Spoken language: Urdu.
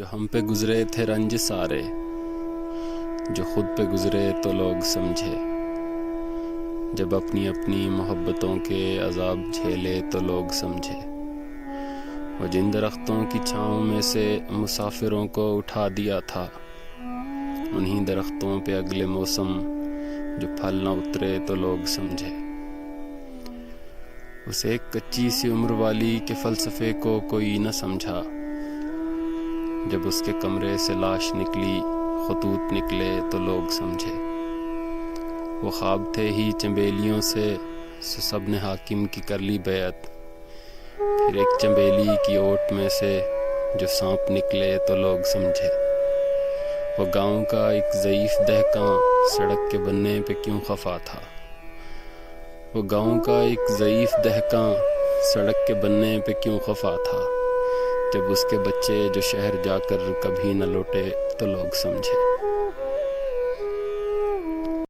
جو ہم پہ گزرے تھے رنج سارے، جو خود پہ گزرے تو لوگ سمجھے، جب اپنی اپنی محبتوں کے عذاب جھیلے تو لوگ سمجھے۔ وہ جن درختوں کی چھاؤں میں سے مسافروں کو اٹھا دیا تھا، انہی درختوں پہ اگلے موسم جو پھل نہ اترے تو لوگ سمجھے۔ اس ایک کچی سی عمر والی کے فلسفے کو کوئی نہ سمجھا، جب اس کے کمرے سے لاش نکلی، خطوط نکلے تو لوگ سمجھے۔ وہ خواب تھے ہی چنبیلیوں سے، سو سب نے حاکم کی کر لی بیعت۔ پھر ایک چنبیلی کی اوٹ میں سے جو سانپ نکلے تو لوگ سمجھے۔ وہ گاؤں کا ایک ضعیف دہقاں سڑک کے بننے پہ کیوں خفا تھا، وہ گاؤں کا ایک ضعیف دہقاں سڑک کے بننے پہ کیوں خفا تھا، جب اس کے بچے جو شہر جا کر کبھی نہ لوٹے تو لوگ سمجھے۔